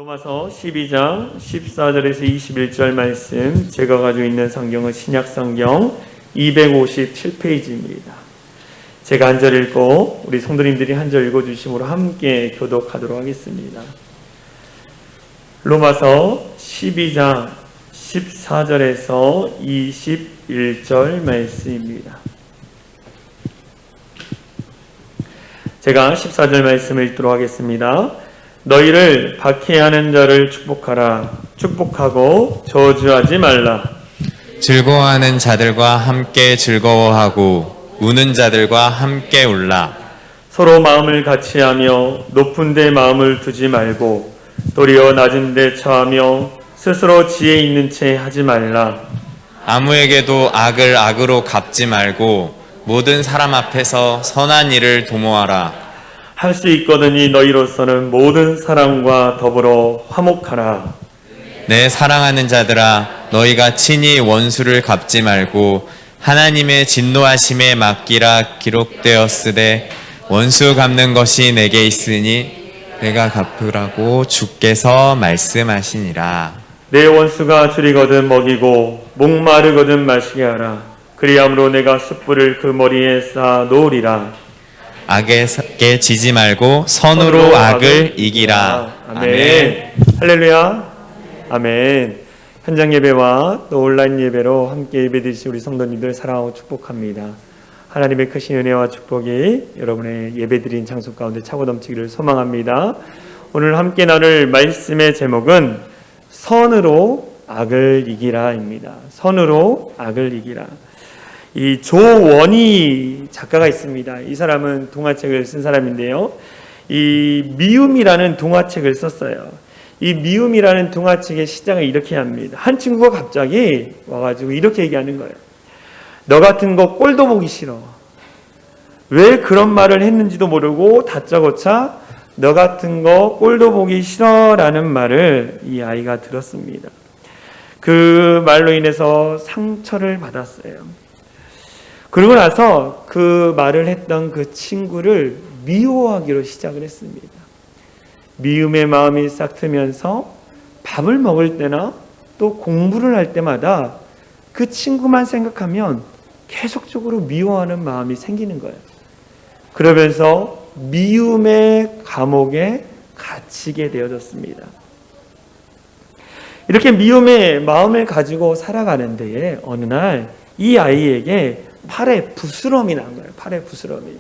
로마서 12장 14절에서 21절 말씀, 제가 가지고 있는 성경은 신약성경 257페이지입니다. 제가 한 절 읽고 우리 성도님들이 한 절 읽어주심으로 함께 교독하도록 하겠습니다. 로마서 12장 14절에서 21절 말씀입니다. 제가 14절 말씀을 읽도록 하겠습니다. 너희를 박해하는 자를 축복하라. 축복하고 저주하지 말라. 즐거워하는 자들과 함께 즐거워하고 우는 자들과 함께 울라. 서로 마음을 같이하며 높은 데 마음을 두지 말고 도리어 낮은 데 처하며 스스로 지혜 있는 채 하지 말라. 아무에게도 악을 악으로 갚지 말고 모든 사람 앞에서 선한 일을 도모하라. 할 수 있거든이 너희로서는 모든 사람과 더불어 화목하라. 내 사랑하는 자들아, 너희가 친히 원수를 갚지 말고 하나님의 진노하심에 맡기라. 기록되었으되 원수 갚는 것이 내게 있으니 내가 갚으라고 주께서 말씀하시니라. 내 원수가 줄이거든 먹이고 목마르거든 마시게 하라. 그리함으로 내가 숯불을 그 머리에 쌓아 놓으리라. 악에 지지 말고 선으로 악을 이기라. 아멘. 할렐루야. 아멘. 현장 예배와 또 온라인 예배로 함께 예배드리신 우리 성도님들 사랑하고 축복합니다. 하나님의 크신 은혜와 축복이 여러분의 예배드린 장소 가운데 차고 넘치기를 소망합니다. 오늘 함께 나눌 말씀의 제목은 선으로 악을 이기라입니다. 선으로 악을 이기라. 이 조원희 작가가 있습니다. 이 사람은 동화책을 쓴 사람인데요. 이 미움이라는 동화책을 썼어요. 이 미움이라는 동화책의 시작을 이렇게 합니다. 한 친구가 갑자기 와가지고 이렇게 얘기하는 거예요. 너 같은 거 꼴도 보기 싫어. 왜 그런 말을 했는지도 모르고 다짜고짜 너 같은 거 꼴도 보기 싫어라는 말을 이 아이가 들었습니다. 그 말로 인해서 상처를 받았어요. 그러고 나서 그 말을 했던 그 친구를 미워하기로 시작을 했습니다. 미움의 마음이 싹 트면서 밥을 먹을 때나 또 공부를 할 때마다 그 친구만 생각하면 계속적으로 미워하는 마음이 생기는 거예요. 그러면서 미움의 감옥에 갇히게 되어졌습니다. 이렇게 미움의 마음을 가지고 살아가는 데에 어느 날 이 아이에게 팔에 부스럼이 난 거예요. 팔에 부스럼이.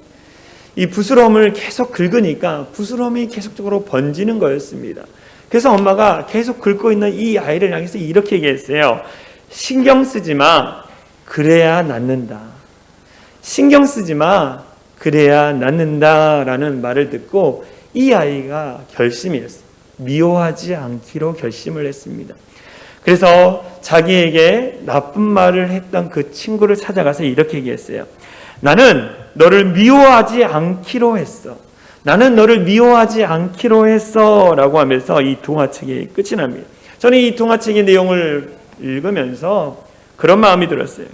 이 부스럼을 계속 긁으니까 부스럼이 계속적으로 번지는 거였습니다. 그래서 엄마가 계속 긁고 있는 이 아이를 향해서 이렇게 얘기했어요. 신경 쓰지 마. 그래야 낫는다. 신경 쓰지 마. 그래야 낫는다. 라는 말을 듣고 이 아이가 결심을 했어요. 미워하지 않기로 결심을 했습니다. 그래서 자기에게 나쁜 말을 했던 그 친구를 찾아가서 이렇게 얘기했어요. 나는 너를 미워하지 않기로 했어. 나는 너를 미워하지 않기로 했어. 라고 하면서 이 동화책이 끝이 납니다. 저는 이 동화책의 내용을 읽으면서 그런 마음이 들었어요.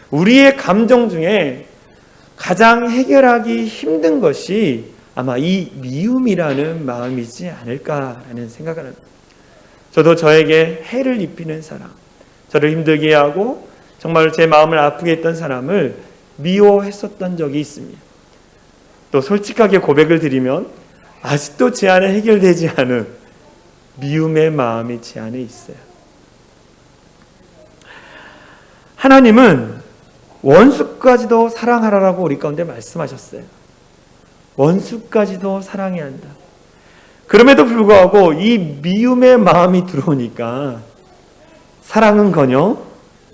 우리의 감정 중에 가장 해결하기 힘든 것이 아마 이 미움이라는 마음이지 않을까라는 생각을 합니다. 저도 저에게 해를 입히는 사람, 저를 힘들게 하고 정말 제 마음을 아프게 했던 사람을 미워했었던 적이 있습니다. 또 솔직하게 고백을 드리면 아직도 제 안에 해결되지 않은 미움의 마음이 제 안에 있어요. 하나님은 원수까지도 사랑하라라고 우리 가운데 말씀하셨어요. 원수까지도 사랑해야 한다. 그럼에도 불구하고 이 미움의 마음이 들어오니까 사랑은커녕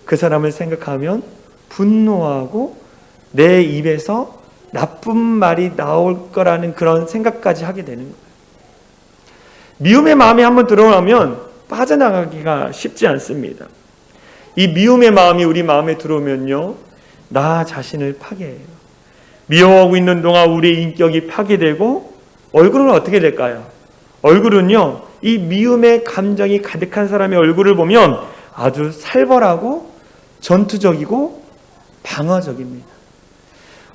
그 사람을 생각하면 분노하고 내 입에서 나쁜 말이 나올 거라는 그런 생각까지 하게 되는 거예요. 미움의 마음이 한번 들어오면 빠져나가기가 쉽지 않습니다. 이 미움의 마음이 우리 마음에 들어오면요, 나 자신을 파괴해요. 미워하고 있는 동안 우리의 인격이 파괴되고 얼굴은 어떻게 될까요? 얼굴은요, 이 미움의 감정이 가득한 사람의 얼굴을 보면 아주 살벌하고 전투적이고 방어적입니다.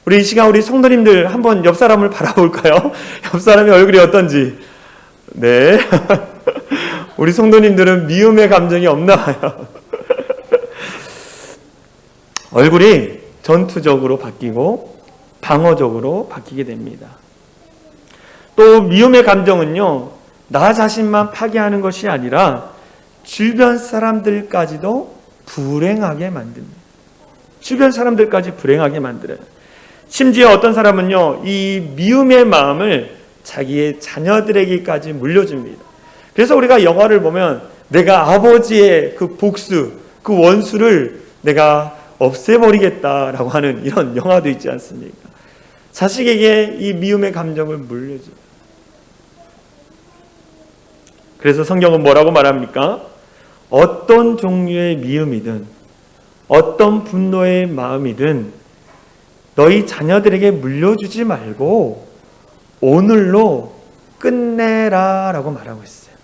우리 이 시간 우리 성도님들 한번 옆 사람을 바라볼까요? 옆 사람의 얼굴이 어떤지. 네. 우리 성도님들은 미움의 감정이 없나 봐요. 얼굴이 전투적으로 바뀌고 방어적으로 바뀌게 됩니다. 또 미움의 감정은요, 나 자신만 파괴하는 것이 아니라 주변 사람들까지도 불행하게 만듭니다. 주변 사람들까지 불행하게 만들어요. 심지어 어떤 사람은요, 이 미움의 마음을 자기의 자녀들에게까지 물려줍니다. 그래서 우리가 영화를 보면 내가 아버지의 그 복수, 그 원수를 내가 없애버리겠다라고 하는 이런 영화도 있지 않습니까? 자식에게 이 미움의 감정을 물려줘요. 그래서 성경은 뭐라고 말합니까? 어떤 종류의 미움이든 어떤 분노의 마음이든 너희 자녀들에게 물려주지 말고 오늘로 끝내라 라고 말하고 있어요.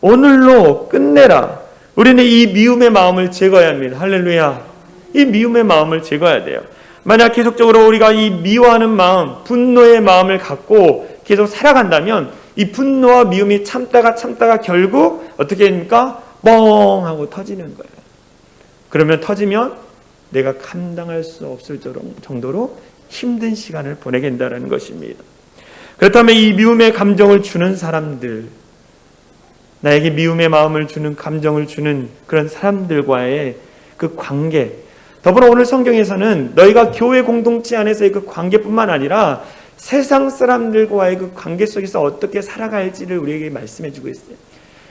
오늘로 끝내라. 우리는 이 미움의 마음을 제거해야 합니다. 할렐루야. 이 미움의 마음을 제거해야 돼요. 만약 계속적으로 우리가 이 미워하는 마음, 분노의 마음을 갖고 계속 살아간다면 이 분노와 미움이 참다가 결국 어떻게 됩니까? 뻥 하고 터지는 거예요. 그러면 터지면 내가 감당할 수 없을 정도로 힘든 시간을 보내게 된다는 것입니다. 그렇다면 이 미움의 감정을 주는 사람들, 나에게 미움의 마음을 주는 감정을 주는 그런 사람들과의 그 관계, 더불어 오늘 성경에서는 너희가 교회 공동체 안에서의 그 관계뿐만 아니라 세상 사람들과의 그 관계 속에서 어떻게 살아갈지를 우리에게 말씀해 주고 있어요.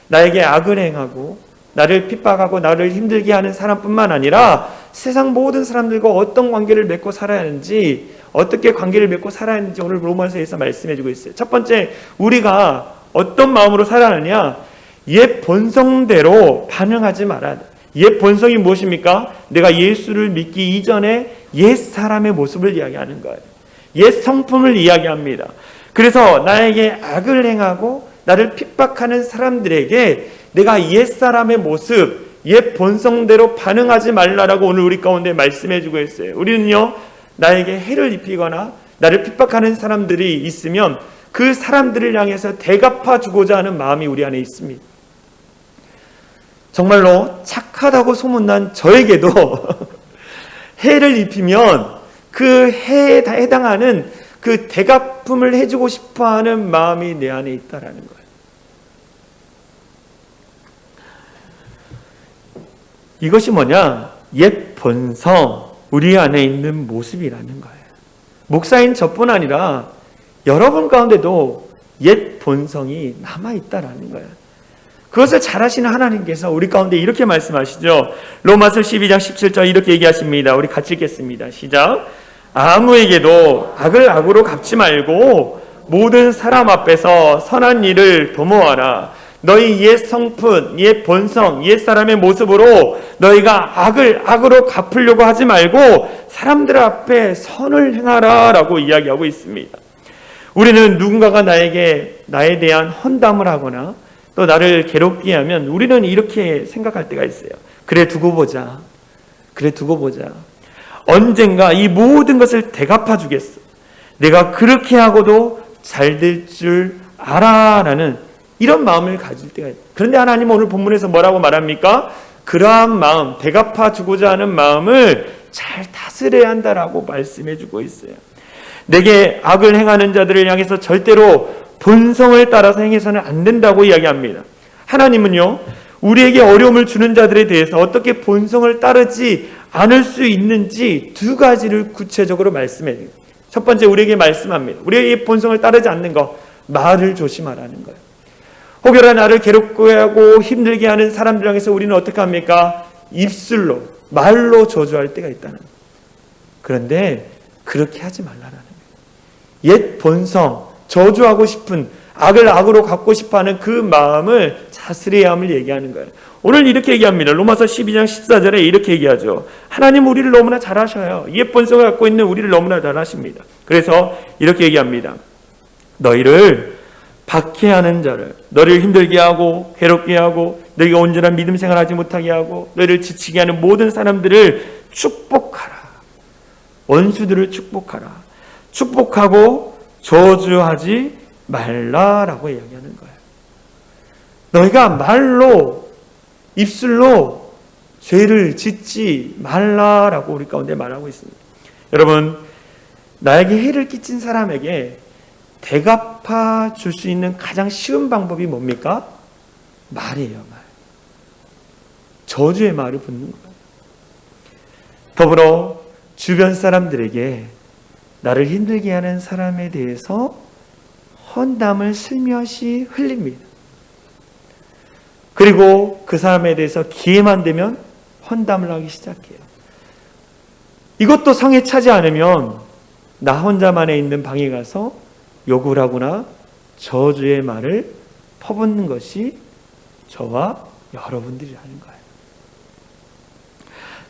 나에게 악을 행하고 나를 핍박하고 나를 힘들게 하는 사람뿐만 아니라 세상 모든 사람들과 어떤 관계를 맺고 살아야 하는지, 어떻게 관계를 맺고 살아야 하는지 오늘 로마서에서 말씀해 주고 있어요. 첫 번째, 우리가 어떤 마음으로 살아야 하느냐? 옛 본성대로 반응하지 말아야 돼. 옛 본성이 무엇입니까? 내가 예수를 믿기 이전에 옛 사람의 모습을 이야기하는 거예요. 옛 성품을 이야기합니다. 그래서 나에게 악을 행하고 나를 핍박하는 사람들에게 내가 옛 사람의 모습, 옛 본성대로 반응하지 말라라고 오늘 우리 가운데 말씀해 주고 있어요. 우리는요, 나에게 해를 입히거나 나를 핍박하는 사람들이 있으면 그 사람들을 향해서 대갚아 주고자 하는 마음이 우리 안에 있습니다. 정말로 착하다고 소문난 저에게도 해를 입히면 그 해에 해당하는 그 대갚음을 해주고 싶어하는 마음이 내 안에 있다라는 거예요. 이것이 뭐냐? 옛 본성, 우리 안에 있는 모습이라는 거예요. 목사인 저뿐 아니라 여러분 가운데도 옛 본성이 남아있다라는 거예요. 그것을 잘 아시는 하나님께서 우리 가운데 이렇게 말씀하시죠. 로마서 12장 17절 이렇게 얘기하십니다. 우리 같이 읽겠습니다. 시작. 아무에게도 악을 악으로 갚지 말고 모든 사람 앞에서 선한 일을 도모하라. 너희 옛 성품, 옛 본성, 옛 사람의 모습으로 너희가 악을 악으로 갚으려고 하지 말고 사람들 앞에 선을 행하라 라고 이야기하고 있습니다. 우리는 누군가가 나에 대한 험담을 하거나 또 나를 괴롭게 하면 우리는 이렇게 생각할 때가 있어요. 그래 두고 보자. 언젠가 이 모든 것을 대갚아 주겠어. 내가 그렇게 하고도 잘 될 줄 알아 라는 이런 마음을 가질 때가 있어요. 그런데 하나님은 오늘 본문에서 뭐라고 말합니까? 그러한 마음, 대갚아 주고자 하는 마음을 잘 다스려야 한다라고 말씀해 주고 있어요. 내게 악을 행하는 자들을 향해서 절대로 본성을 따라서 행해서는 안 된다고 이야기합니다. 하나님은요, 우리에게 어려움을 주는 자들에 대해서 어떻게 본성을 따르지 않을 수 있는지 두 가지를 구체적으로 말씀해요. 첫 번째, 우리에게 말씀합니다. 우리의 본성을 따르지 않는 것, 말을 조심하라는 거예요. 혹여나 나를 괴롭게 하고 힘들게 하는 사람들 향해서 우리는 어떻게 합니까? 입술로, 말로 저주할 때가 있다는 거예요. 그런데 그렇게 하지 말라는 거예요. 옛 본성, 저주하고 싶은, 악을 악으로 갚고 싶어하는 그 마음을 다스려야 함을 얘기하는 거예요. 오늘 이렇게 얘기합니다. 로마서 12장 14절에 이렇게 얘기하죠. 하나님 우리를 너무나 잘 아셔요. 옛 본성을 갖고 있는 우리를 너무나 잘 아십니다. 그래서 이렇게 얘기합니다. 너희를 박해하는 자를, 너를 힘들게 하고 괴롭게 하고 너희가 온전한 믿음 생활하지 못하게 하고 너희를 지치게 하는 모든 사람들을 축복하라. 원수들을 축복하라. 축복하고 저주하지 말라라고 이야기하는 거예요. 너희가 말로, 입술로 죄를 짓지 말라라고 우리 가운데 말하고 있습니다. 여러분, 나에게 해를 끼친 사람에게 대갚아 줄 수 있는 가장 쉬운 방법이 뭡니까? 말이에요, 말. 저주의 말을 붙는 거예요. 더불어 주변 사람들에게 나를 힘들게 하는 사람에 대해서 헌담을 슬며시 흘립니다. 그리고 그 사람에 대해서 기회만 되면 헌담을 하기 시작해요. 이것도 성에 차지 않으면 나 혼자만에 있는 방에 가서 욕을 하거나 저주의 말을 퍼붓는 것이 저와 여러분들이 하는 거예요.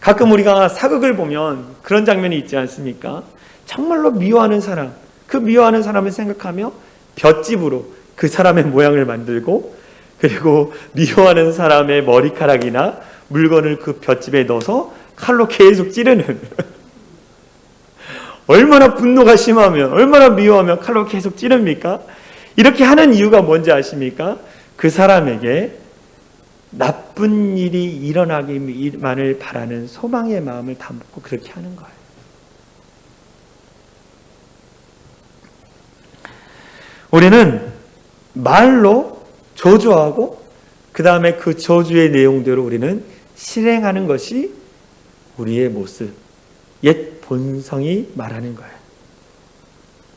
가끔 우리가 사극을 보면 그런 장면이 있지 않습니까? 정말로 미워하는 사람, 그 미워하는 사람을 생각하며 볏짚으로 그 사람의 모양을 만들고, 그리고 미워하는 사람의 머리카락이나 물건을 그 볏짚에 넣어서 칼로 계속 찌르는 얼마나 분노가 심하면, 얼마나 미워하면 칼로 계속 찌릅니까? 이렇게 하는 이유가 뭔지 아십니까? 그 사람에게 나쁜 일이 일어나기만을 바라는 소망의 마음을 담고 그렇게 하는 거예요. 우리는 말로 저주하고 그 다음에 그 저주의 내용대로 우리는 실행하는 것이 우리의 모습, 옛 본성이 말하는 거예요.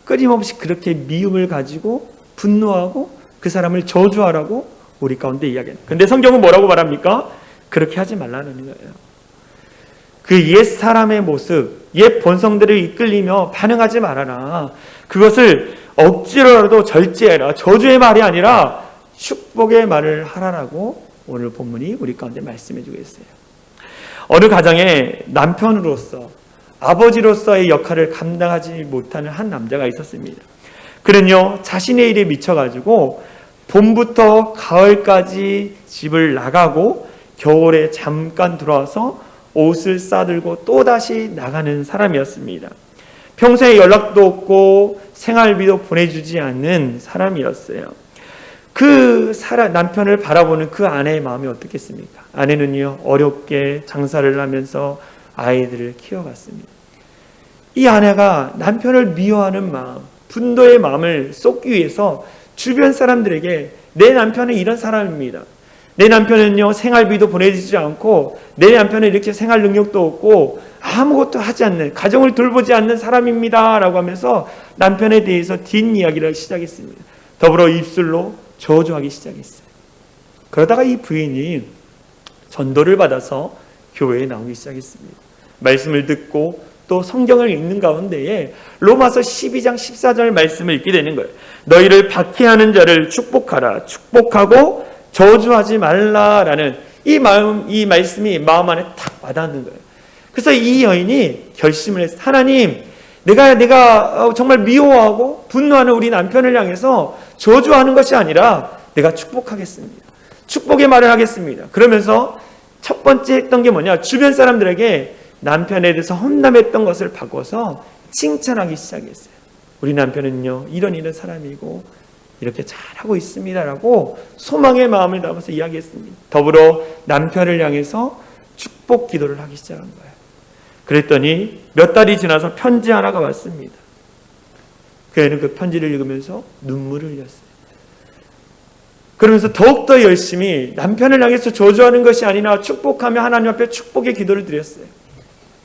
끊임없이 그렇게 미움을 가지고 분노하고 그 사람을 저주하라고 우리 가운데 이야기해요. 근데 성경은 뭐라고 말합니까? 그렇게 하지 말라는 거예요. 그 옛 사람의 모습, 옛 본성들을 이끌리며 반응하지 말아라. 그것을 억지로라도 절제해라. 저주의 말이 아니라 축복의 말을 하라라고 오늘 본문이 우리 가운데 말씀해 주고 있어요. 어느 가정에 남편으로서, 아버지로서의 역할을 감당하지 못하는 한 남자가 있었습니다. 그는요, 자신의 일에 미쳐가지고 봄부터 가을까지 집을 나가고 겨울에 잠깐 들어와서 옷을 싸들고 또다시 나가는 사람이었습니다. 평소에 연락도 없고 생활비도 보내주지 않는 사람이었어요. 그 남편을 바라보는 그 아내의 마음이 어떻겠습니까? 아내는요, 어렵게 장사를 하면서 아이들을 키워갔습니다. 이 아내가 남편을 미워하는 마음, 분노의 마음을 쏟기 위해서 주변 사람들에게 내 남편은 이런 사람입니다. 내 남편은요, 생활비도 보내주지 않고 내 남편은 이렇게 생활 능력도 없고 아무것도 하지 않는, 가정을 돌보지 않는 사람입니다 라고 하면서 남편에 대해서 뒷이야기를 시작했습니다. 더불어 입술로 저주하기 시작했어요. 그러다가 이 부인이 전도를 받아서 교회에 나오기 시작했습니다. 말씀을 듣고 또 성경을 읽는 가운데에 로마서 12장 14절 말씀을 읽게 되는 거예요. 너희를 박해하는 자를 축복하라. 축복하고 저주하지 말라라는 이 말씀이 마음 안에 탁 와닿는 거예요. 그래서 이 여인이 결심을 했어요. 하나님, 내가 정말 미워하고 분노하는 우리 남편을 향해서 저주하는 것이 아니라 내가 축복하겠습니다. 축복의 말을 하겠습니다. 그러면서 첫 번째 했던 게 뭐냐? 주변 사람들에게 남편에 대해서 험담했던 것을 바꿔서 칭찬하기 시작했어요. 우리 남편은요, 이런 사람이고 이렇게 잘하고 있습니다라고 소망의 마음을 담아서 이야기했습니다. 더불어 남편을 향해서 축복 기도를 하기 시작한 거예요. 그랬더니 몇 달이 지나서 편지 하나가 왔습니다. 그 애는 그 편지를 읽으면서 눈물을 흘렸어요. 그러면서 더욱더 열심히 남편을 향해서 저주하는 것이 아니라 축복하며 하나님 앞에 축복의 기도를 드렸어요.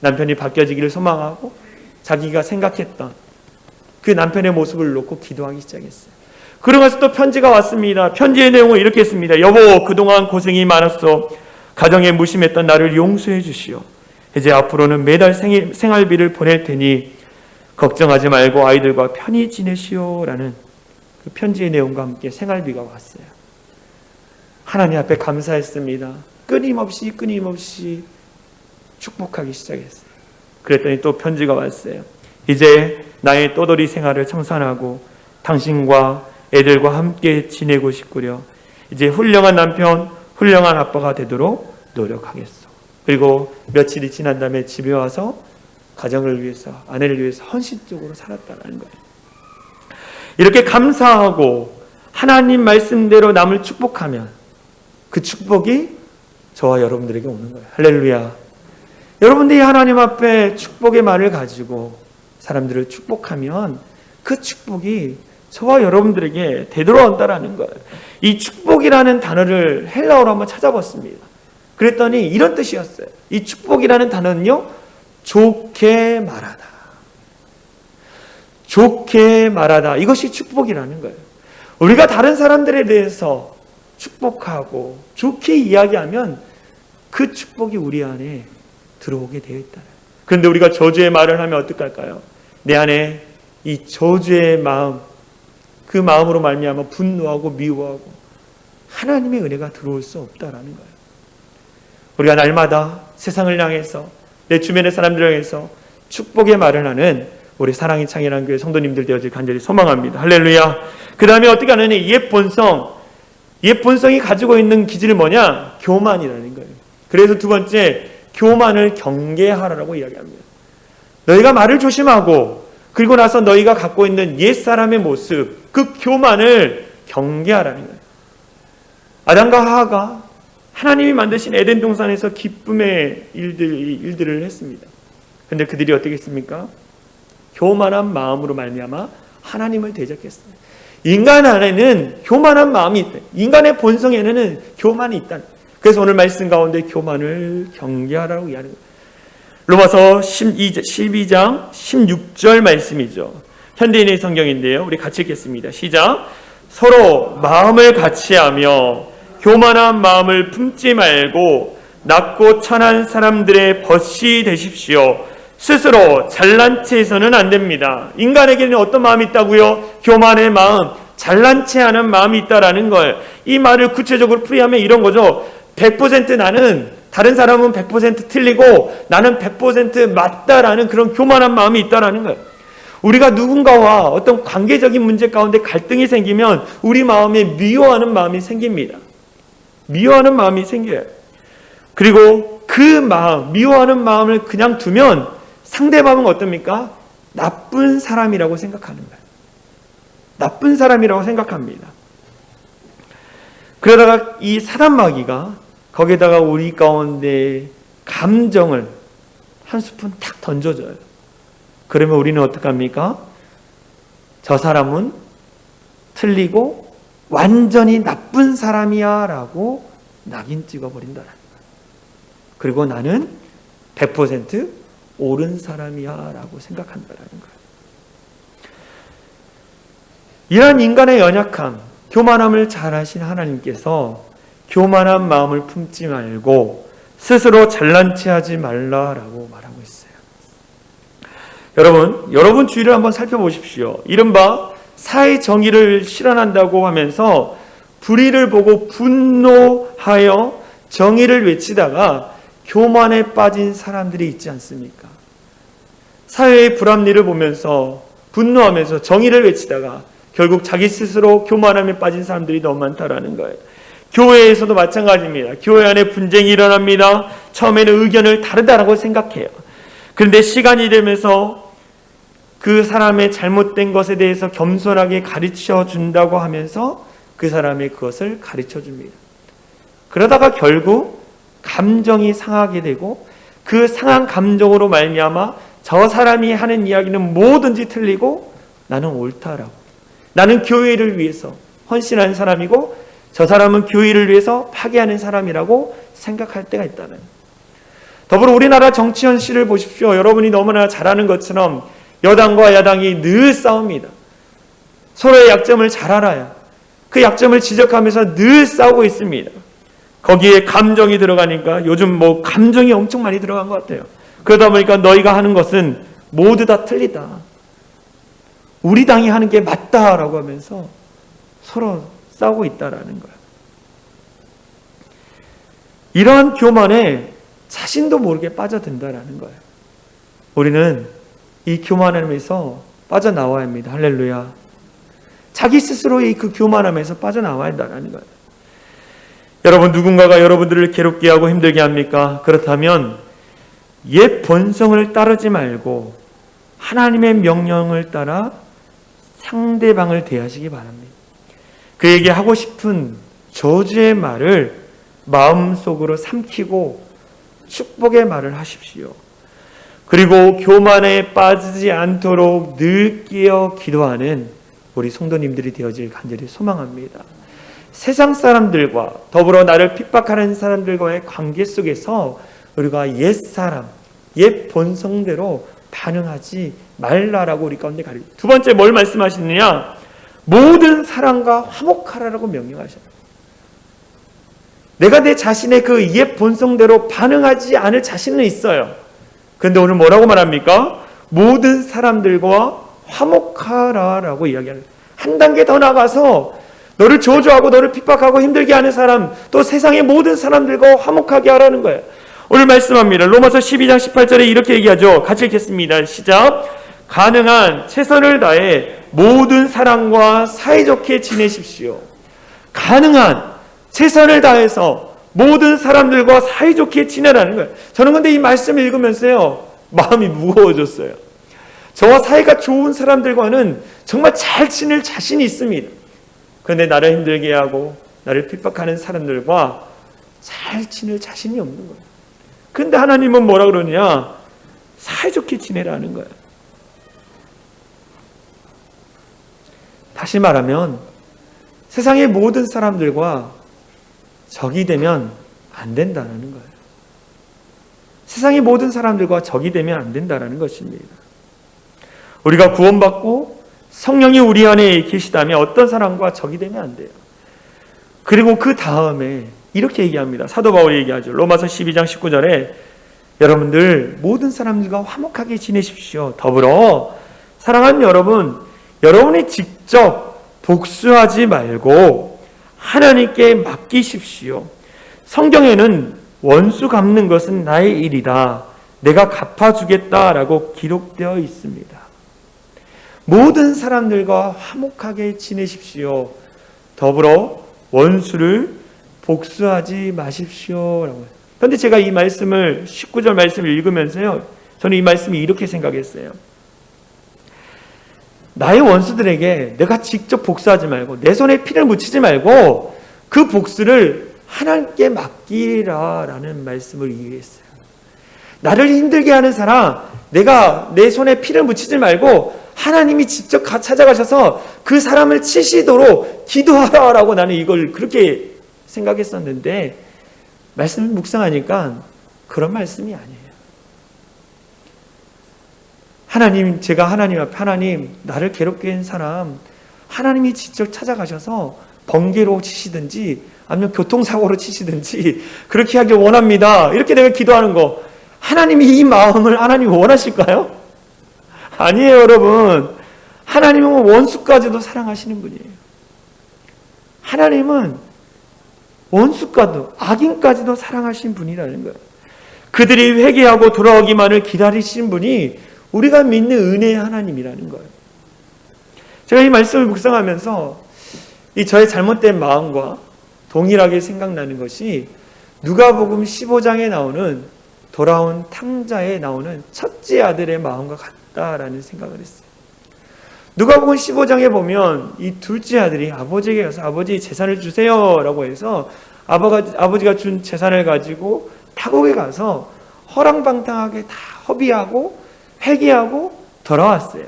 남편이 바뀌어지기를 소망하고 자기가 생각했던 그 남편의 모습을 놓고 기도하기 시작했어요. 그러면서 또 편지가 왔습니다. 편지의 내용은 이렇게 했습니다. 여보, 그동안 고생이 많았어. 가정에 무심했던 나를 용서해 주시오. 이제 앞으로는 매달 생활비를 보낼 테니 걱정하지 말고 아이들과 편히 지내시오라는 그 편지의 내용과 함께 생활비가 왔어요. 하나님 앞에 감사했습니다. 끊임없이 축복하기 시작했어요. 그랬더니 또 편지가 왔어요. 이제 나의 떠돌이 생활을 청산하고 당신과 애들과 함께 지내고 싶구려. 이제 훌륭한 남편, 훌륭한 아빠가 되도록 노력하겠소. 그리고 며칠이 지난 다음에 집에 와서 가정을 위해서, 아내를 위해서 헌신적으로 살았다는 거예요. 이렇게 감사하고 하나님 말씀대로 남을 축복하면 그 축복이 저와 여러분들에게 오는 거예요. 할렐루야. 여러분들이 하나님 앞에 축복의 말을 가지고 사람들을 축복하면 그 축복이 저와 여러분들에게 되돌아온다라는 거예요. 이 축복이라는 단어를 헬라어로 한번 찾아봤습니다. 그랬더니 이런 뜻이었어요. 이 축복이라는 단어는요, 좋게 말하다. 좋게 말하다. 이것이 축복이라는 거예요. 우리가 다른 사람들에 대해서 축복하고 좋게 이야기하면 그 축복이 우리 안에 들어오게 되어 있다. 그런데 우리가 저주의 말을 하면 어떡할까요? 내 안에 이 저주의 마음, 그 마음으로 말미암아 분노하고 미워하고 하나님의 은혜가 들어올 수 없다라는 거예요. 우리가 날마다 세상을 향해서 내 주변의 사람들을 향해서 축복의 말을 하는 우리 사랑의 창이라는 교회 성도님들 되어질 간절히 소망합니다. 할렐루야. 그 다음에 어떻게 하느냐? 옛 본성이 가지고 있는 기질이 뭐냐? 교만이라는 거예요. 그래서 두 번째, 교만을 경계하라고 이야기합니다. 너희가 말을 조심하고 그리고 나서 너희가 갖고 있는 옛사람의 모습, 그 교만을 경계하라는 거예요. 아담과 하와가 하나님이 만드신 에덴 동산에서 기쁨의 일들을 했습니다. 그런데 그들이 어떻게 했습니까? 교만한 마음으로 말미암아 하나님을 대적했어요. 인간 안에는 교만한 마음이 있다. 인간의 본성에는 교만이 있다. 그래서 오늘 말씀 가운데 교만을 경계하라고 이야기하는 거예요. 로마서 12장 16절 말씀이죠. 현대인의 성경인데요. 우리 같이 읽겠습니다. 시작. 서로 마음을 같이하며 교만한 마음을 품지 말고 낮고 천한 사람들의 벗이 되십시오. 스스로 잘난 체해서는 안 됩니다. 인간에게는 어떤 마음이 있다고요? 교만의 마음, 잘난 체하는 마음이 있다라는 걸. 이 말을 구체적으로 풀이하면 이런 거죠. 100% 나는, 다른 사람은 100% 틀리고 나는 100% 맞다라는 그런 교만한 마음이 있다라는 거예요. 우리가 누군가와 어떤 관계적인 문제 가운데 갈등이 생기면 우리 마음에 미워하는 마음이 생깁니다. 미워하는 마음이 생겨요. 그리고 그 마음, 미워하는 마음을 그냥 두면 상대방은 어떻습니까? 나쁜 사람이라고 생각하는 거예요. 나쁜 사람이라고 생각합니다. 그러다가 이 사단마귀가 거기에다가 우리 가운데 감정을 한 스푼 탁 던져줘요. 그러면 우리는 어떡합니까? 저 사람은 틀리고 완전히 나쁜 사람이야 라고 낙인 찍어버린다는 거예요. 그리고 나는 100% 옳은 사람이야 라고 생각한다는 거예요. 이러한 인간의 연약함, 교만함을 잘 아신 하나님께서 교만한 마음을 품지 말고 스스로 잘난 체하지 말라라고 말하고 있어요. 여러분 주위를 한번 살펴보십시오. 이른바 사회 정의를 실현한다고 하면서 불의를 보고 분노하여 정의를 외치다가 교만에 빠진 사람들이 있지 않습니까? 사회의 불합리를 보면서 분노하면서 정의를 외치다가 결국 자기 스스로 교만함에 빠진 사람들이 너무 많다라는 거예요. 교회에서도 마찬가지입니다. 교회 안에 분쟁이 일어납니다. 처음에는 의견을 다르다라고 생각해요. 그런데 시간이 되면서 그 사람의 잘못된 것에 대해서 겸손하게 가르쳐 준다고 하면서 그 사람이 그것을 가르쳐 줍니다. 그러다가 결국 감정이 상하게 되고 그 상한 감정으로 말미암아 저 사람이 하는 이야기는 뭐든지 틀리고 나는 옳다라고, 나는 교회를 위해서 헌신하는 사람이고 저 사람은 교회를 위해서 파괴하는 사람이라고 생각할 때가 있다는. 더불어 우리나라 정치 현실을 보십시오. 여러분이 너무나 잘 아는 것처럼 여당과 야당이 늘 싸웁니다. 서로의 약점을 잘 알아야 그 약점을 지적하면서 늘 싸우고 있습니다. 거기에 감정이 들어가니까 요즘 감정이 엄청 많이 들어간 것 같아요. 그러다 보니까 너희가 하는 것은 모두 다 틀리다, 우리 당이 하는 게 맞다라고 하면서 서로 싸우고 있다라는 거예요. 이러한 교만에 자신도 모르게 빠져든다라는 거예요. 우리는 이 교만함에서 빠져나와야 합니다. 할렐루야. 자기 스스로의 그 교만함에서 빠져나와야 한다는 거예요. 여러분, 누군가가 여러분들을 괴롭게 하고 힘들게 합니까? 그렇다면 옛 본성을 따르지 말고 하나님의 명령을 따라 상대방을 대하시기 바랍니다. 그에게 하고 싶은 저주의 말을 마음속으로 삼키고 축복의 말을 하십시오. 그리고 교만에 빠지지 않도록 늘 끼어 기도하는 우리 성도님들이 되어질 간절히 소망합니다. 세상 사람들과 더불어 나를 핍박하는 사람들과의 관계 속에서 우리가 옛사람, 옛 본성대로 반응하지 말라라고 우리 가운데 가르쳐요. 두 번째 뭘 말씀하시느냐? 모든 사람과 화목하라라고 명령하셔요. 내가 내 자신의 그 옛 본성대로 반응하지 않을 자신은 있어요. 그런데 오늘 뭐라고 말합니까? 모든 사람들과 화목하라라고 이야기합니다. 한 단계 더 나가서 너를 저주하고 너를 핍박하고 힘들게 하는 사람, 또 세상의 모든 사람들과 화목하게 하라는 거예요. 오늘 말씀합니다. 로마서 12장 18절에 이렇게 얘기하죠. 같이 읽겠습니다. 시작. 가능한 최선을 다해 모든 사람과 사이좋게 지내십시오. 가능한 최선을 다해서 모든 사람들과 사이좋게 지내라는 거예요. 저는 근데 이 말씀을 읽으면서요, 마음이 무거워졌어요. 저와 사이가 좋은 사람들과는 정말 잘 지낼 자신이 있습니다. 그런데 나를 힘들게 하고 나를 핍박하는 사람들과 잘 지낼 자신이 없는 거예요. 그런데 하나님은 뭐라 그러냐? 사이좋게 지내라는 거예요. 다시 말하면 세상의 모든 사람들과 적이 되면 안 된다는 거예요. 세상의 모든 사람들과 적이 되면 안 된다는 것입니다. 우리가 구원받고 성령이 우리 안에 계시다면 어떤 사람과 적이 되면 안 돼요. 그리고 그 다음에 이렇게 얘기합니다. 사도 바울이 얘기하죠. 로마서 12장 19절에 여러분들 모든 사람들과 화목하게 지내십시오. 더불어 사랑하는 여러분, 여러분이 직접 복수하지 말고 하나님께 맡기십시오. 성경에는 원수 갚는 것은 나의 일이다. 내가 갚아주겠다라고 기록되어 있습니다. 모든 사람들과 화목하게 지내십시오. 더불어 원수를 복수하지 마십시오. 그런데 제가 이 말씀을 19절 말씀을 읽으면서요, 저는 이 말씀이 이렇게 생각했어요. 나의 원수들에게 내가 직접 복수하지 말고 내 손에 피를 묻히지 말고 그 복수를 하나님께 맡기라라는 말씀을 이해했어요. 나를 힘들게 하는 사람, 내가 내 손에 피를 묻히지 말고 하나님이 직접 찾아가셔서 그 사람을 치시도록 기도하라라고 나는 이걸 그렇게 생각했었는데 말씀을 묵상하니까 그런 말씀이 아니에요. 하나님, 제가 하나님 앞에 하나님, 나를 괴롭게 한 사람 하나님이 직접 찾아가셔서 번개로 치시든지 아니면 교통사고로 치시든지 그렇게 하길 원합니다. 이렇게 내가 기도하는 거, 하나님이 이 마음을 하나님 원하실까요? 아니에요, 여러분. 하나님은 원수까지도 사랑하시는 분이에요. 하나님은 원수까지도, 악인까지도 사랑하신 분이라는 거예요. 그들이 회개하고 돌아오기만을 기다리신 분이 우리가 믿는 은혜의 하나님이라는 거예요. 제가 이 말씀을 묵상하면서 이 저의 잘못된 마음과 동일하게 생각나는 것이 누가복음 15장에 나오는 돌아온 탕자에 나오는 첫째 아들의 마음과 같다라는 생각을 했어요. 누가복음 15장에 보면 이 둘째 아들이 아버지에게 가서 아버지 재산을 주세요 라고 해서 아버지가 준 재산을 가지고 타국에 가서 허랑방탕하게 다 허비하고 회개하고 돌아왔어요.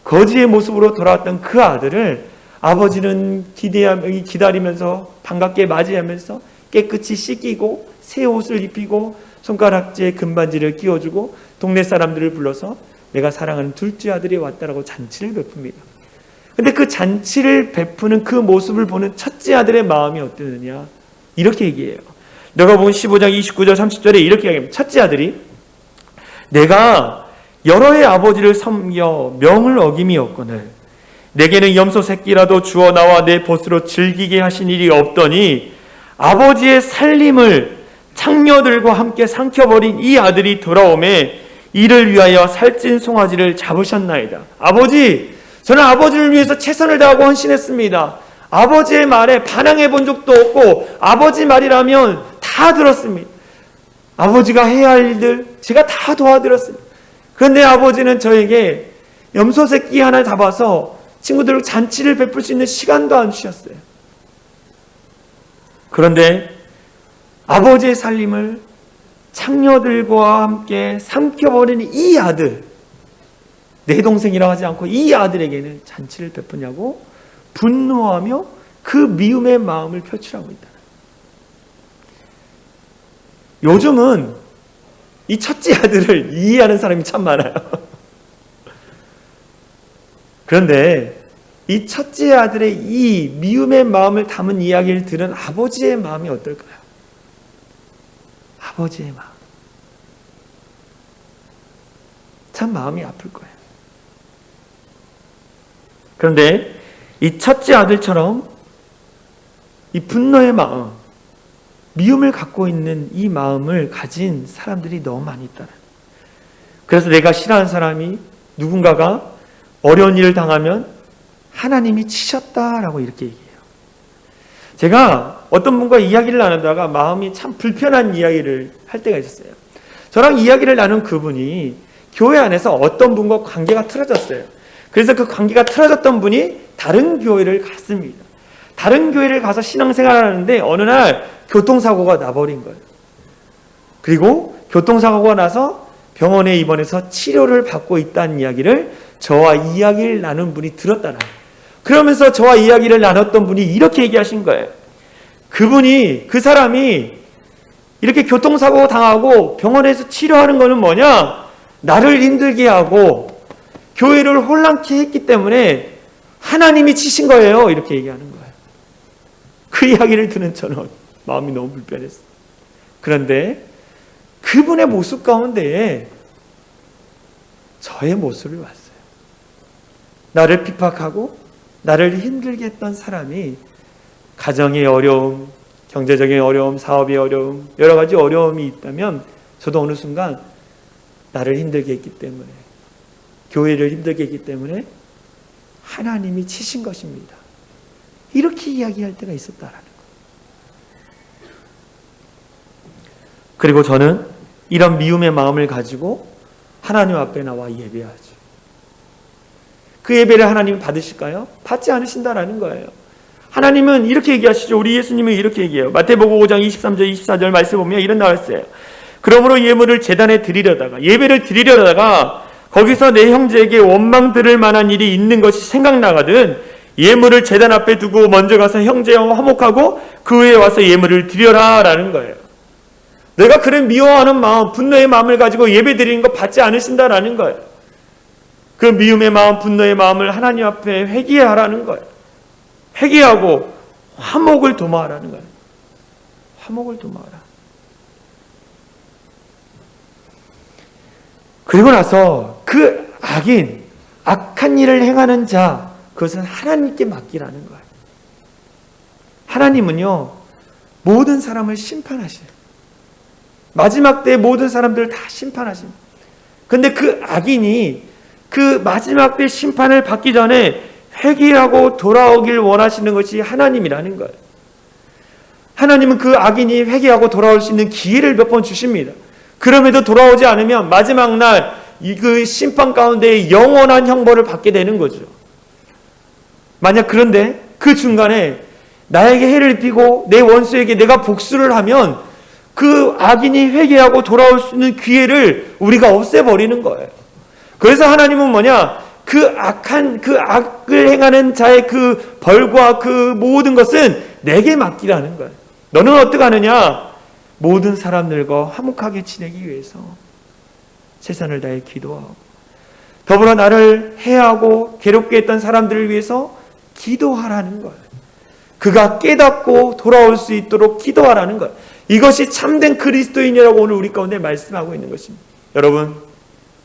거지의 모습으로 돌아왔던 그 아들을 아버지는 기다리면서 반갑게 맞이하면서 깨끗이 씻기고 새 옷을 입히고 손가락지에 금반지를 끼워주고 동네 사람들을 불러서 내가 사랑하는 둘째 아들이 왔다라고 잔치를 베풉니다. 근데 그 잔치를 베푸는 그 모습을 보는 첫째 아들의 마음이 어땠느냐? 이렇게 얘기해요. 누가복음 15장 29절 30절에 이렇게 얘기합니다. 첫째 아들이 내가 여러 해 아버지를 섬겨 명을 어김이 없거늘 내게는 염소 새끼라도 주어 나와 내 벗으로 즐기게 하신 일이 없더니 아버지의 살림을 창녀들과 함께 삼켜버린 이 아들이 돌아오매 이를 위하여 살찐 송아지를 잡으셨나이다. 아버지, 저는 아버지를 위해서 최선을 다하고 헌신했습니다. 아버지의 말에 반항해 본 적도 없고 아버지 말이라면 다 들었습니다. 아버지가 해야 할 일들 제가 다 도와드렸습니다. 그런데 아버지는 저에게 염소 새끼 하나 잡아서 친구들과 잔치를 베풀 수 있는 시간도 안 주셨어요. 그런데 아버지의 살림을 창녀들과 함께 삼켜버리는 이 아들, 내 동생이라고 하지 않고 이 아들에게는 잔치를 베푸냐고 분노하며 그 미움의 마음을 표출하고 있다. 요즘은 이 첫째 아들을 이해하는 사람이 참 많아요. 그런데 이 첫째 아들의 이 미움의 마음을 담은 이야기를 들은 아버지의 마음이 어떨까요? 아버지의 마음. 참 마음이 아플 거예요. 그런데 이 첫째 아들처럼 이 분노의 마음, 미움을 갖고 있는 이 마음을 가진 사람들이 너무 많이 있다. 그래서 내가 싫어하는 사람이 누군가가 어려운 일을 당하면 하나님이 치셨다라고 이렇게 얘기해요. 제가 어떤 분과 이야기를 나누다가 마음이 참 불편한 이야기를 할 때가 있었어요. 저랑 이야기를 나눈 그분이 교회 안에서 어떤 분과 관계가 틀어졌어요. 그래서 그 관계가 틀어졌던 분이 다른 교회를 갔습니다. 다른 교회를 가서 신앙생활을 하는데 어느 날 교통사고가 나버린 거예요. 그리고 교통사고가 나서 병원에 입원해서 치료를 받고 있다는 이야기를 저와 이야기를 나눈 분이 들었다는 거예요. 그러면서 저와 이야기를 나눴던 분이 이렇게 얘기하신 거예요. 그 사람이 이렇게 교통사고 당하고 병원에서 치료하는 거는 뭐냐? 나를 힘들게 하고 교회를 혼란케 했기 때문에 하나님이 치신 거예요. 이렇게 얘기하는 거예요. 그 이야기를 듣는 저는 마음이 너무 불편했어요. 그런데 그분의 모습 가운데에 저의 모습이 왔어요. 나를 핍박하고 나를 힘들게 했던 사람이 가정의 어려움, 경제적인 어려움, 사업의 어려움, 여러 가지 어려움이 있다면 저도 어느 순간 나를 힘들게 했기 때문에, 교회를 힘들게 했기 때문에 하나님이 치신 것입니다. 이렇게 이야기할 때가 있었다라는 거예요. 그리고 저는 이런 미움의 마음을 가지고 하나님 앞에 나와 예배하죠. 그 예배를 하나님 받으실까요? 받지 않으신다라는 거예요. 하나님은 이렇게 얘기하시죠. 우리 예수님은 이렇게 얘기해요. 마태복음 5장 23절 24절 말씀 보면 이런 나왔어요. 그러므로 예물을 제단에 드리려다가, 예배를 드리려다가 거기서 내 형제에게 원망 들을 만한 일이 있는 것이 생각나거든 예물을 제단 앞에 두고 먼저 가서 형제와 화목하고 그 후에 와서 예물을 드려라 라는 거예요. 내가 그런 미워하는 마음, 분노의 마음을 가지고 예배 드리는 거 받지 않으신다라는 거예요. 그 미움의 마음, 분노의 마음을 하나님 앞에 회개하라는 거예요. 회개하고 화목을 도모하라는 거예요. 화목을 도모하라. 그리고 나서 그 악인, 악한 일을 행하는 자, 그것은 하나님께 맡기라는 거예요. 하나님은요, 모든 사람을 심판하셔요. 마지막 때 모든 사람들을 다 심판하십니다. 그런데 그 악인이 그 마지막 때 심판을 받기 전에 회개하고 돌아오길 원하시는 것이 하나님이라는 거예요. 하나님은 그 악인이 회개하고 돌아올 수 있는 기회를 몇 번 주십니다. 그럼에도 돌아오지 않으면 마지막 날 그 심판 가운데 영원한 형벌을 받게 되는 거죠. 만약 그런데 그 중간에 나에게 해를 입히고 내 원수에게 내가 복수를 하면 그 악인이 회개하고 돌아올 수 있는 기회를 우리가 없애버리는 거예요. 그래서 하나님은 뭐냐? 그 악을 행하는 자의 그 벌과 그 모든 것은 내게 맡기라는 거예요. 너는 어떻게 하느냐? 모든 사람들과 화목하게 지내기 위해서 최선을 다해 기도하고 더불어 나를 해하고 괴롭게 했던 사람들을 위해서 기도하라는 거예요. 그가 깨닫고 돌아올 수 있도록 기도하라는 거예요. 이것이 참된 그리스도인이라고 오늘 우리 가운데 말씀하고 있는 것입니다.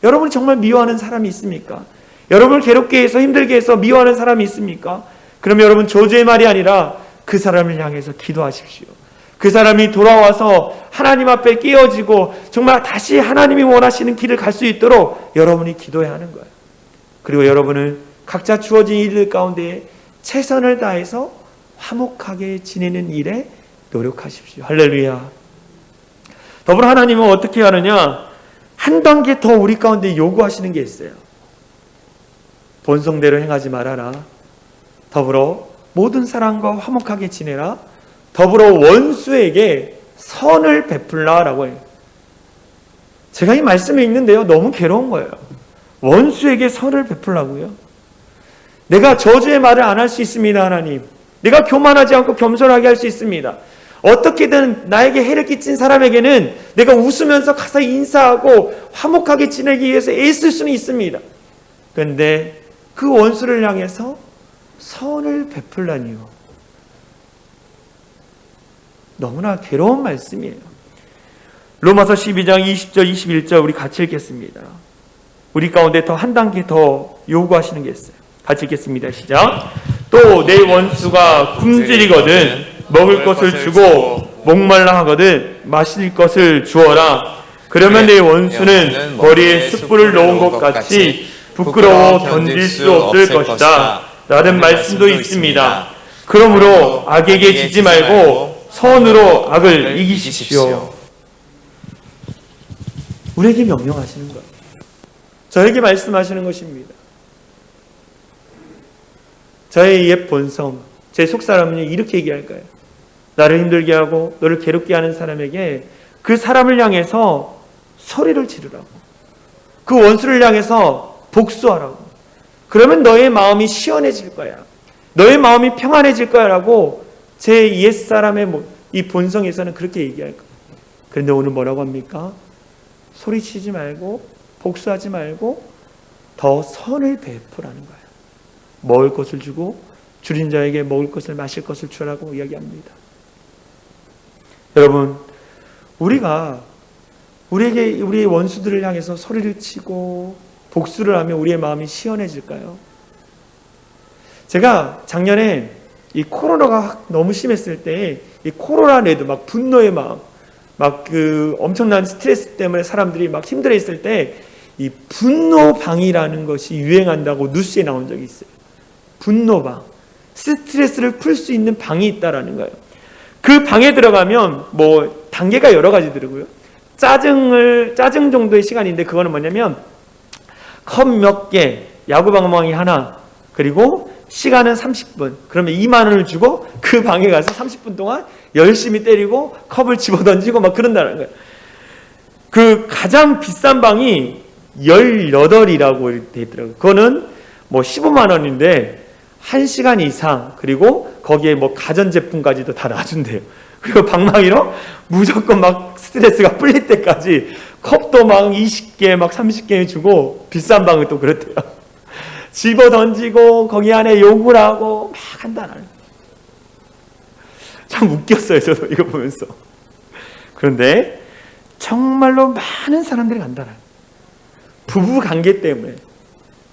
여러분 정말 미워하는 사람이 있습니까? 여러분을 괴롭게 해서 힘들게 해서 미워하는 사람이 있습니까? 그럼 여러분 저주의 말이 아니라 그 사람을 향해서 기도하십시오. 그 사람이 돌아와서 하나님 앞에 깨어지고 정말 다시 하나님이 원하시는 길을 갈 수 있도록 여러분이 기도해야 하는 거예요. 그리고 여러분은 각자 주어진 일들 가운데 최선을 다해서 화목하게 지내는 일에 노력하십시오. 할렐루야. 더불어 하나님은 어떻게 하느냐? 한 단계 더 우리 가운데 요구하시는 게 있어요. 본성대로 행하지 말아라. 더불어 모든 사람과 화목하게 지내라. 더불어 원수에게 선을 베풀라라고 해요. 제가 이 말씀에 있는데요, 너무 괴로운 거예요. 원수에게 선을 베풀라고요? 내가 저주의 말을 안 할 수 있습니다, 하나님. 내가 교만하지 않고 겸손하게 할 수 있습니다. 어떻게든 나에게 해를 끼친 사람에게는 내가 웃으면서 가서 인사하고 화목하게 지내기 위해서 애쓸 수는 있습니다. 그런데 그 원수를 향해서 선을 베풀라니요. 너무나 괴로운 말씀이에요. 로마서 12장 20절 21절 우리 같이 읽겠습니다. 우리 가운데 더 한 단계 더 요구하시는 게 있어요. 같이 읽겠습니다. 시작. 또 내 원수가 굶주리거든 먹을 것을 주고 목말라 하거든 마실 것을 주어라. 그러면 내 원수는 거리에 숯불을 놓은 것 같이 부끄러워 견딜 수 없을 것이다. 라는 말씀도 있습니다. 그러므로 악에게 지지 말고 선으로 악을 이기십시오. 우리에게 명령하시는 거예요. 저에게 말씀하시는 것입니다. 저의 옛 본성, 제 속사람은 이렇게 얘기할 거예요. 나를 힘들게 하고 너를 괴롭게 하는 사람에게 그 사람을 향해서 소리를 지르라고. 그 원수를 향해서 복수하라고. 그러면 너의 마음이 시원해질 거야. 너의 마음이 평안해질 거야 라고 제 옛사람의 이 본성에서는 그렇게 얘기할 거예요. 그런데 오늘 뭐라고 합니까? 소리치지 말고 복수하지 말고 더 선을 베풀라는 거예요. 먹을 것을 주고 줄인 자에게 먹을 것을 마실 것을 주라고 이야기합니다. 여러분, 우리가 우리의 원수들을 향해서 소리를 치고 복수를 하면 우리의 마음이 시원해질까요? 제가 작년에 이 코로나가 너무 심했을 때 이 코로나 내도 막 분노의 마음, 막 그 엄청난 스트레스 때문에 사람들이 막 힘들어 있을 때 이 분노방이라는 것이 유행한다고 뉴스에 나온 적이 있어요. 분노방. 스트레스를 풀 수 있는 방이 있다라는 거예요. 그 방에 들어가면 뭐 단계가 여러 가지더라고요. 짜증 정도의 시간인데 그거는 뭐냐면 컵 몇 개, 야구방망이 하나, 그리고 시간은 30분. 그러면 2만 원을 주고 그 방에 가서 30분 동안 열심히 때리고 컵을 집어던지고 막 그런다는 거예요. 그 가장 비싼 방이 18이라고 되어 있더라고요. 그거는 뭐 15만 원인데 1시간 이상, 그리고 거기에 뭐 가전제품까지도 다 놔준대요. 그리고 방망이로 무조건 막 스트레스가 풀릴 때까지 컵도 막 20개, 막 30개 주고 비싼 방을 또 그렇대요. 집어 던지고 거기 안에 욕을 하고 막 한다는. 참 웃겼어요, 저도 이거 보면서. 그런데 정말로 많은 사람들이 간다는. 부부 관계 때문에,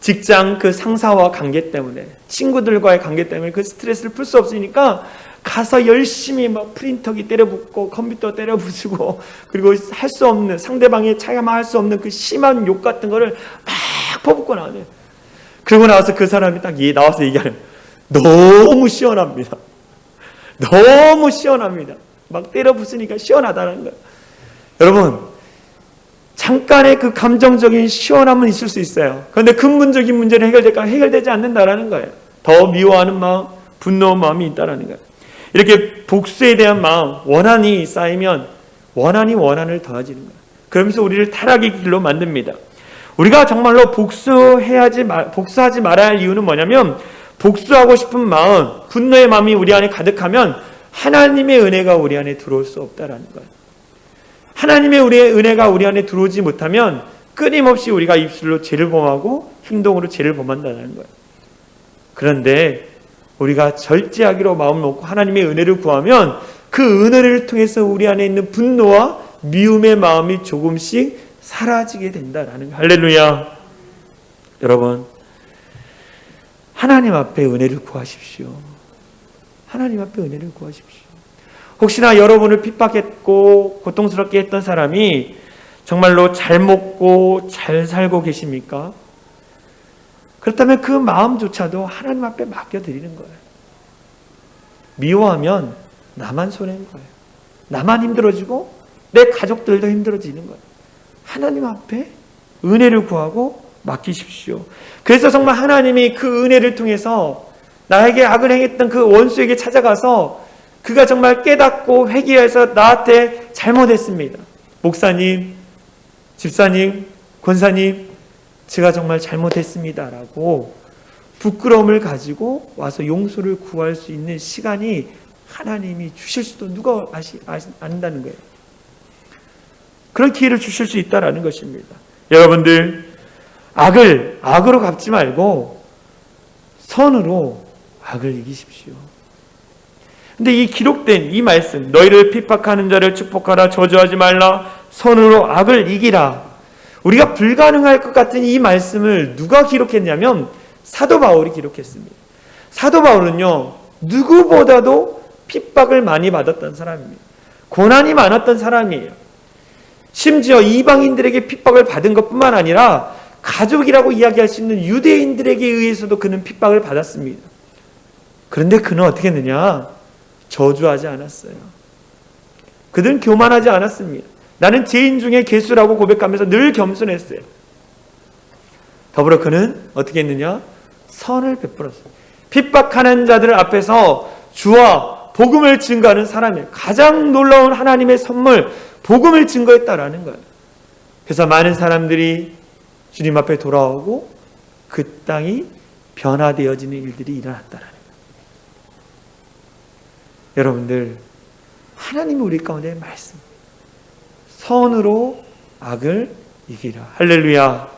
직장 그 상사와 관계 때문에, 친구들과의 관계 때문에 그 스트레스를 풀 수 없으니까 가서 열심히 막 프린터기 때려붓고 컴퓨터 때려부수고, 그리고 할 수 없는, 상대방의 차야만 할 수 없는 그 심한 욕 같은 거를 막 퍼붓고 나와요. 그러고 나와서 그 사람이 딱 나와서 얘기하는, 너무 시원합니다. 너무 시원합니다. 막 때려부수니까 시원하다는 거예요. 여러분, 잠깐의 그 감정적인 시원함은 있을 수 있어요. 그런데 근본적인 문제는 해결되지 않는다라는 거예요. 더 미워하는 마음, 분노한 마음이 있다라는 거예요. 이렇게 복수에 대한 마음, 원한이 쌓이면 원한을 더해지는 거예요. 그러면서 우리를 타락의 길로 만듭니다. 우리가 정말로 복수하지 말아야 할 이유는 뭐냐면, 복수하고 싶은 마음, 분노의 마음이 우리 안에 가득하면 하나님의 은혜가 우리 안에 들어올 수 없다라는 거예요. 하나님의 은혜가 우리 안에 들어오지 못하면 끊임없이 우리가 입술로 죄를 범하고 행동으로 죄를 범한다는 거예요. 그런데 우리가 절제하기로 마음 먹고 하나님의 은혜를 구하면 그 은혜를 통해서 우리 안에 있는 분노와 미움의 마음이 조금씩 사라지게 된다라는 거예요. 할렐루야. 여러분, 하나님 앞에 은혜를 구하십시오. 하나님 앞에 은혜를 구하십시오. 혹시나 여러분을 핍박했고 고통스럽게 했던 사람이 정말로 잘 먹고 잘 살고 계십니까? 그렇다면 그 마음조차도 하나님 앞에 맡겨드리는 거예요. 미워하면 나만 손해인 거예요. 나만 힘들어지고 내 가족들도 힘들어지는 거예요. 하나님 앞에 은혜를 구하고 맡기십시오. 그래서 정말 하나님이 그 은혜를 통해서 나에게 악을 행했던 그 원수에게 찾아가서 그가 정말 깨닫고 회개해서 나한테 잘못했습니다. 목사님, 집사님, 권사님, 제가 정말 잘못했습니다 라고 부끄러움을 가지고 와서 용서를 구할 수 있는 시간이 하나님이 주실 수도 누가 안다는 거예요. 그런 기회를 주실 수 있다는 것입니다. 여러분들, 악으로 갚지 말고 선으로 악을 이기십시오. 근데 이 기록된 이 말씀, 너희를 핍박하는 자를 축복하라, 저주하지 말라, 선으로 악을 이기라, 우리가 불가능할 것 같은 이 말씀을 누가 기록했냐면 사도 바울이 기록했습니다. 사도 바울은요, 누구보다도 핍박을 많이 받았던 사람입니다. 고난이 많았던 사람이에요. 심지어 이방인들에게 핍박을 받은 것뿐만 아니라 가족이라고 이야기할 수 있는 유대인들에게 의해서도 그는 핍박을 받았습니다. 그런데 그는 어떻게 했느냐? 저주하지 않았어요. 그들은 교만하지 않았습니다. 나는 죄인 중에 괴수라고 고백하면서 늘 겸손했어요. 더불어 그는 어떻게 했느냐? 선을 베풀었어요. 핍박하는 자들 앞에서 주와 복음을 증거하는 사람이에요. 가장 놀라운 하나님의 선물, 복음을 증거했다라는 거예요. 그래서 많은 사람들이 주님 앞에 돌아오고 그 땅이 변화되어지는 일들이 일어났다라는 거예요. 여러분들, 하나님이 우리 가운데 말씀, 선으로 악을 이기라. 할렐루야.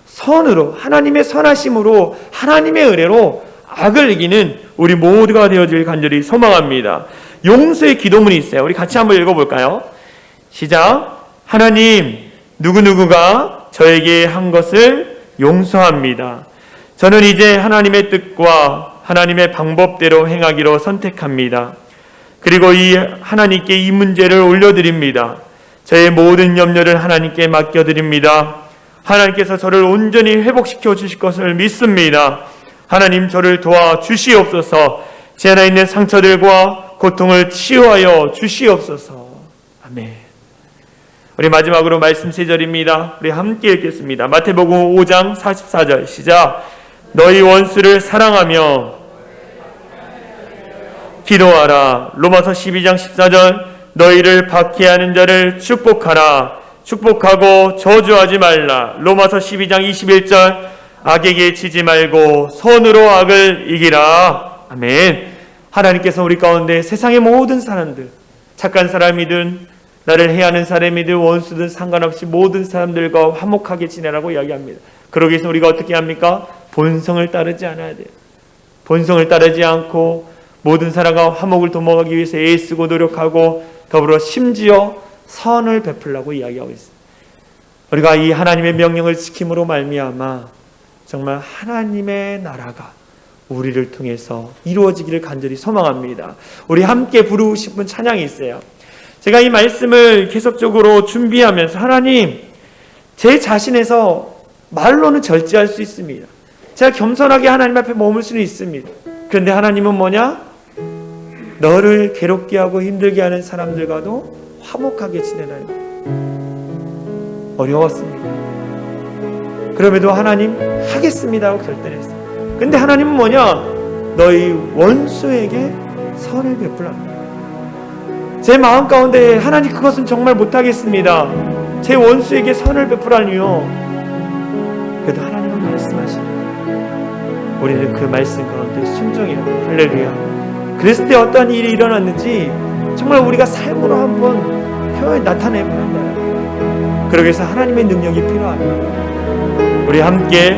선으로, 하나님의 선하심으로, 하나님의 은혜로 악을 이기는 우리 모두가 되어질 간절히 소망합니다. 용서의 기도문이 있어요. 우리 같이 한번 읽어볼까요? 시작. 하나님, 누구누구가 저에게 한 것을 용서합니다. 저는 이제 하나님의 뜻과 하나님의 방법대로 행하기로 선택합니다. 그리고 이 하나님께 이 문제를 올려드립니다. 저의 모든 염려를 하나님께 맡겨드립니다. 하나님께서 저를 온전히 회복시켜 주실 것을 믿습니다. 하나님, 저를 도와 주시옵소서. 제 안에 있는 상처들과 고통을 치유하여 주시옵소서. 아멘. 우리 마지막으로 말씀 3절입니다. 우리 함께 읽겠습니다. 마태복음 5장 44절 시작. 너희 원수를 사랑하며 기도하라. 로마서 12장 14절 너희를 박해하는 자를 축복하라. 축복하고 저주하지 말라. 로마서 12장 21절 악에게 지지 말고 선으로 악을 이기라. 아멘. 하나님께서 우리 가운데 세상의 모든 사람들, 착한 사람이든 나를 해하는 사람이든 원수든 상관없이 모든 사람들과 화목하게 지내라고 이야기합니다. 그러기 위해서 우리가 어떻게 합니까? 본성을 따르지 않아야 돼요. 본성을 따르지 않고 모든 사람과 화목을 도모하기 위해서 애쓰고 노력하고 더불어 심지어 선을 베풀라고 이야기하고 있습니다. 우리가 이 하나님의 명령을 지킴으로 말미암아 정말 하나님의 나라가 우리를 통해서 이루어지기를 간절히 소망합니다. 우리 함께 부르고 싶은 찬양이 있어요. 제가 이 말씀을 계속적으로 준비하면서 하나님, 제 자신에서 말로는 절제할 수 있습니다. 제가 겸손하게 하나님 앞에 머물 수는 있습니다. 그런데 하나님은 뭐냐? 너를 괴롭게 하고 힘들게 하는 사람들과도 화목하게 지내라는 거예요. 어려웠습니다. 그럼에도 하나님 하겠습니다 하고 결단했어요. 근데 하나님은 뭐냐? 너희 원수에게 선을 베풀라. 제 마음 가운데 하나님 그것은 정말 못하겠습니다. 제 원수에게 선을 베풀라니요. 그래도 하나님은 말씀하십니다. 우리는 그 말씀 가운데 순종해요. 할렐루야. 그랬을 때 어떠한 일이 일어났는지 정말 우리가 삶으로 한번 표현에 나타내봐야 한다. 그러기 위해서 하나님의 능력이 필요합니다. 우리 함께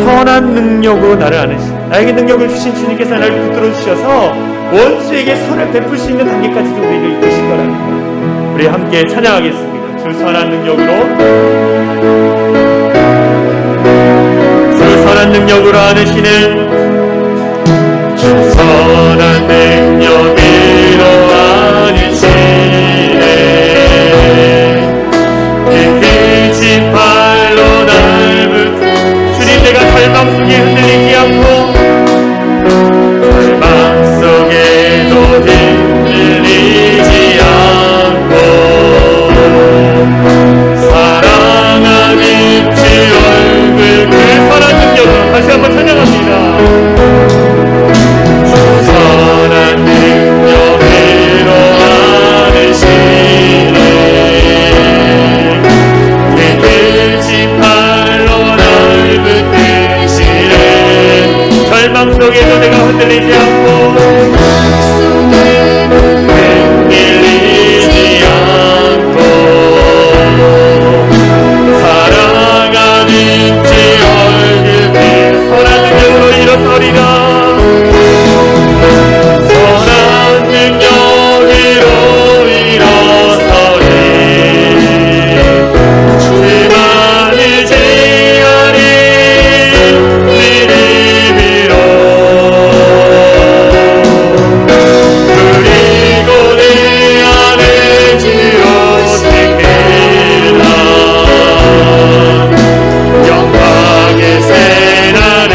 선한 능력으로 나를 안으시고 나에게 능력을 주신 주님께서 나를 붙들어 주셔서 원수에게 선을 베풀 수 있는 단계까지도 우리를 이끄실 거라는 거예요. 우리 함께 찬양하겠습니다. 주 선한 능력으로, 주 선한 능력으로 안으시는 주 선한 능력으로 안으시네. 그 팔로 날 붙 주님, 내가 절망 속에 흔들리지 않고 절망 속에도 흔들리지 않고 사랑하는 주 얼굴, 그 선한 능력으로 다시 한번 찬양합니다. 흔들리지 않고 흔들리지 않고 사랑하는 지 얼굴빛 선한 능력으로 일어서리라. 선한 능력으로 일어서리. 그만을 제하리 믿음으로. 그리고 내 안에 지어지게라. 영광의 새날에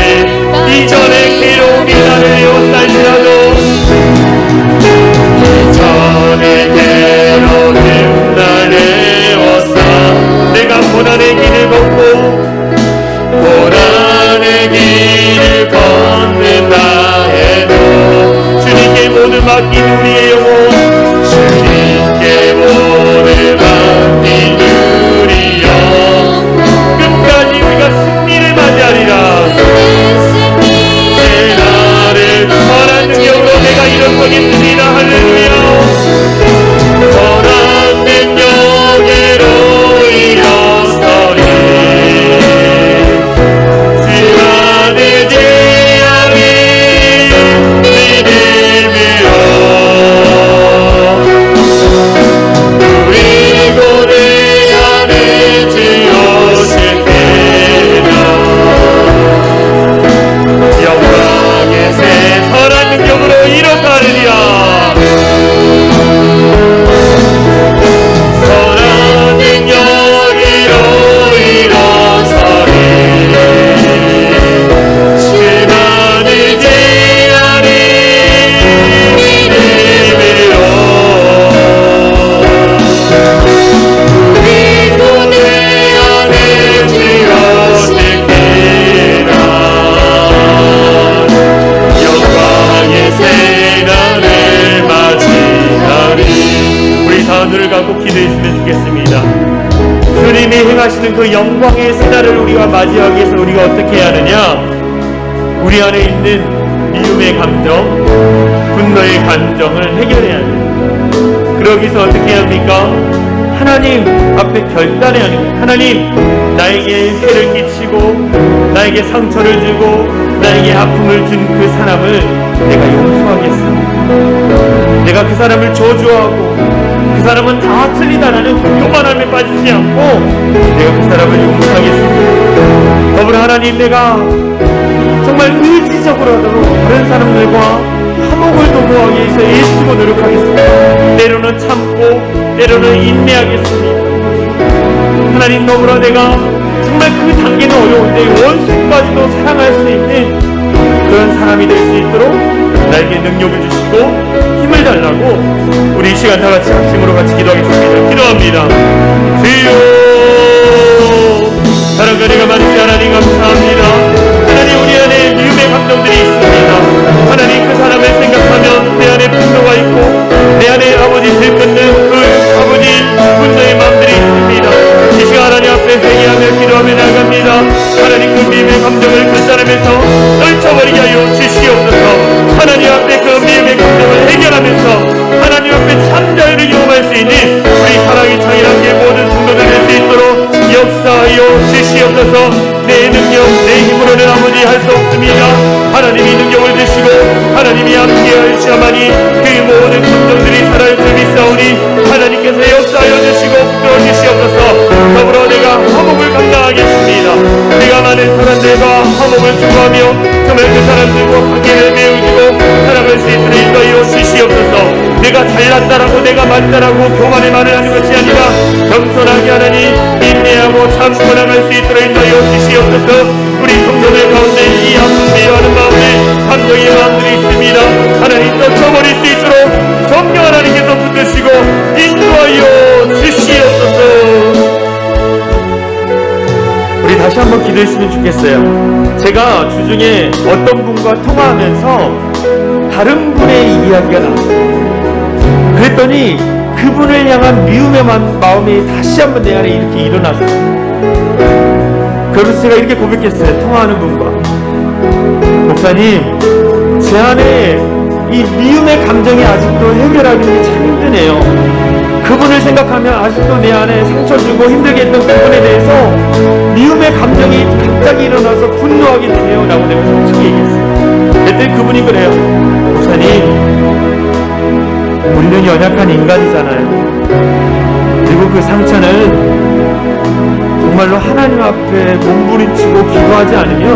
이전의 괴로움이 나를 에워쌀지라도 이전의 괴로움 날 에워싸. 내가 고난의 길을 걷고 고난의 길을 걷는다 해도 주님께 모든 맡긴 우리의 영혼, 주님께 모든 맡긴 우리 영혼, 끝까지 우리가 승리를 맞이하리라. 내 나를 선한 능력으로 내가 일어서겠습니다. 할렐루야. 선한 능력으로 일어서리. 주만을 제하리 믿음으로. 그리고 내 안에 지어질게라. 영광의 새 선한 능력으로 일어서리라. 선한 능력으로 일어서리. 그만을 제하리 믿음으로. 그리고 내 안에 지어질게라. 영광의 새날을 맞이하리. 우리 다 눈을 감고 기도했으면 좋겠습니다. 주님이 행하시는 그 영광의 새날을 우리가 맞이하기 위해서 우리가 어떻게 해야 하느냐? 우리 안에 있는 미움의 감정, 분노의 감정을 해결해야 돼요. 그러기 위해서 어떻게 해야 합니까? 하나님 앞에 결단해야 하는 거예요. 하나님, 나에게 해를 끼치고 나에게 상처를 주고 나에게 아픔을 준 그 사람을 내가 용서하겠습니다. 내가 그 사람을 저주하고 그 사람은 다 틀리다라는 교만함에 빠지지 않고 내가 그 사람을 용서하겠습니다. 더불어 하나님, 내가 정말 의지적으로라도 다른 사람들과 화목을 도모하기 위해서 애쓰고 노력하겠습니다. 때로는 참고 때로는 인내하겠습니다. 하나님, 더불어 내가 정말 그 단계는 어려운데 원수까지도 사랑할 수 있는 그런 사람이 될 수 있도록 나에게 능력을 주시고 힘을 달라고 우리 이 시간 다 같이 합심으로 같이 기도하겠습니다. 기도합니다. 주여, 사랑과 내가 많으신 하나님 감사합니다. 하나님, 우리 안에 미움의 감정들이 있습니다. 하나님, 그 사람을 생각하면 내 안에 분노가 있고 내 안에 아버지 들끓는 그 아버지 분노의 마음들이 있습니다. 이 시간 하나님 앞에 회개하며 기도하며 나아갑니다. 하나님, 그 미움의 감정을 그 사람에서 떨쳐버리게 하여 주시옵소서. 하나님 앞에 그 미움의 감정을 해결하면서 하나님 앞에 참자유를 경험할 수 있는 우리 사랑의 창이라는 모든 성도들 될 수 있도록 역사하여 주시옵소서. 내 능력, 내 힘으로는 아버지 할 수 없습니다. 하나님이 능력을 주시고 하나님이 함께하여 주시야만이 그 모든 감정들이 사라질 줄 믿사오니 하나님께서 역사하여 주시고 붙들어 주시옵소서. 더불어 내가 화목을 감당하겠습니다. 내가 많은 사람들과 화목을 추구하며 정말 그 사람들과 관계를 메우고 살아갈 수 있도록 인도하여 주시옵소서. 내가 잘났다라고 내가 맞다라고 교만의 말을 하는 것이 아니라 겸손하게 하나니 인내하고 참고 나갈 수 있도록 인도하여 주시옵소서. 우리 성도들 가운데 이 아픔 미워하는 마음에 감정의 마음들이 있습니다. 하나님, 떨쳐버릴 수 있도록 성령 하나님께서 붙드시고 인도하여 주시옵소서. 우리 다시 한번 기도했으면 좋겠어요. 제가 주중에 어떤 분과 통화하면서 다른 분의 이야기가 나왔어요. 그랬더니 그분을 향한 미움의 마음이 다시 한번 내 안에 이렇게 일어났어요. 그러면서 제가 이렇게 고백했어요. 통화하는 분과, 목사님, 제 제 안에 이 미움의 감정이 아직도 해결하는 게 참 힘드네요. 그분을 생각하면 아직도 내 안에 상처 주고 힘들게 했던 그분에 대해서 미움의 감정이 갑자기 일어나서 분노하게 되네요 라고 내가 솔직히 얘기했어요. 그때 그분이 그래요. 목사님, 우리는 연약한 인간이잖아요. 그리고 그 상처는 정말로 하나님 앞에 몸부림치고 기도하지 않으면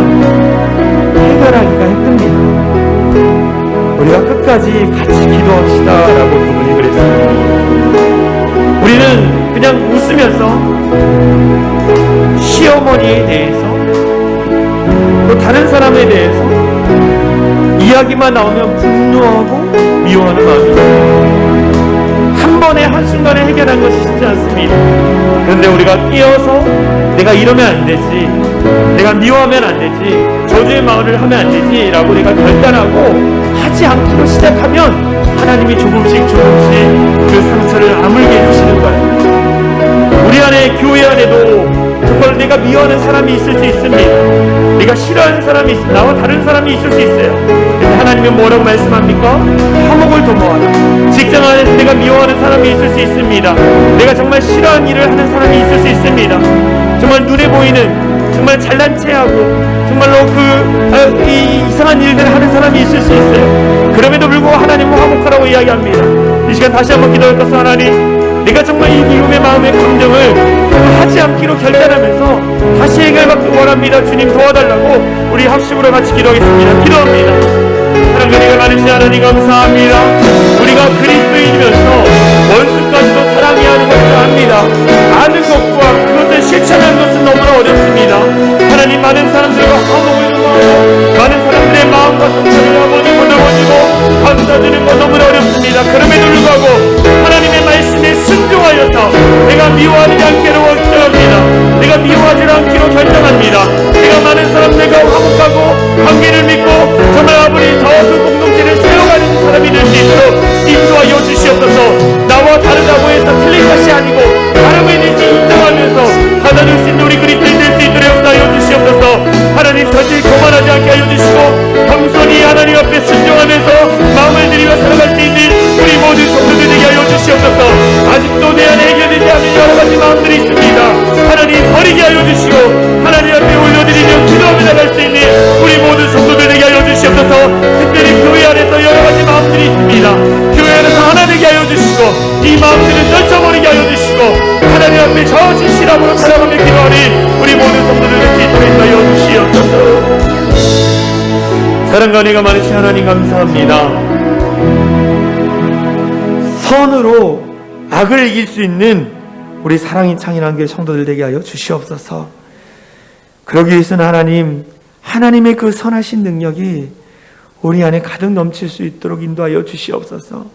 해결하기가 힘듭니다. 우리가 끝까지 같이 기도합시다 라고 그분이 그랬어요. 우리는 그냥 웃으면서 시어머니에 대해서 또 다른 사람에 대해서 이야기만 나오면 분노하고 미워하는 마음이 있어요. 한 번에 한순간에 해결한 것이 쉽지 않습니다. 그런데 우리가 끼어서 내가 이러면 안 되지, 내가 미워하면 안 되지, 저주의 마음을 하면 안 되지 라고 내가 결단하고 하지 않기로 시작하면 하나님이 조금씩 그 상처를 아물게 해주시는 거예요. 우리 안에, 교회 안에도 정말 내가 미워하는 사람이 있을 수 있습니다. 내가 싫어하는 사람이 나와 다른 사람이 있을 수 있어요. 근데 하나님은 뭐라고 말씀합니까? 화목을 도모하라. 직장 안에서 내가 미워하는 사람이 있을 수 있습니다. 내가 정말 싫어하는 일을 하는 사람이 있을 수 있습니다. 정말 눈에 보이는, 정말 잘난 체하고 정말로 이상한 일들을 하는 사람이 있을 수 있어요. 그럼에도 불구하고 하나님은 화목하라고 이야기합니다. 이 시간 다시 한번 기도할 것은, 하나님, 내가 정말 이 미움의 마음의 감정을 하지 않기로 결단하면서 다시 해결받기 원합니다. 주님 도와달라고 우리 합심으로 같이 기도하겠습니다. 기도합니다. 사랑과 많으신 하나님 감사합니다. 우리가 그리스도인이면서 원수까지도 사랑해야 하는 것을 압니다. 아는 것과 그것을 실천하는 것은 너무나 어렵습니다. 하나님, 많은 사람들과 화목을 이루고 많은 사람들의 마음과 상처를 아버지 거두어지고 감싸주는 것 너무나 어렵습니다. 그럼에도 불구하고 하나님의 말씀에 순종하여서 내가 미워하지 않기로 결정합니다. 내가 미워하지 않기로 결정합니다. 내가 많은 사람들과 화목하고 관계를 맺고 정말 아버지 더 그 공동체를 세워가는 사람이 될 수 있도록 인도하여 주시옵소서. 나와 다르다고 해서 틀린 것이 아니고 다름에 대해서 인정하면서 받아줄 수 있는 우리 그리스도인 될 수 있도록 역사하여 주시옵소서. 하나님, 절대 교만하지 않게 하여 주시고 겸손히 하나님 앞에 순종하면서 마음을 들이며 살아갈 수 있는 우리 모든 성도들 되게 하여 주시옵소서. 아직도 내 안에 해결되지 않은 여러 가지 마음들이 있습니다. 하나님, 버리게 하여 주시고 하나님 앞에 올려드리며 기도하며 나갈 수 있는 우리 모든 성도들 되게 하여 주시옵소서. 특별히 교회 안에서 여러 가지 마음들이 있습니다. 교회 안에서 하나 되게 하여 주시고 이 마음들을 떨쳐버리게 하여 주시고 하나님 앞에 저 진실함으로 살아가며 기도하니 우리 모든 성도들 될수 있도록 하여 주시옵소서. 사랑과 은혜가 많으신 하나님 감사합니다. 선으로 악을 이길 수 있는 우리 사랑인 창인한교회 성도들 되게 하여 주시옵소서. 그러기 위해서는 하나님, 하나님의 그 선하신 능력이 우리 안에 가득 넘칠 수 있도록 인도하여 주시옵소서.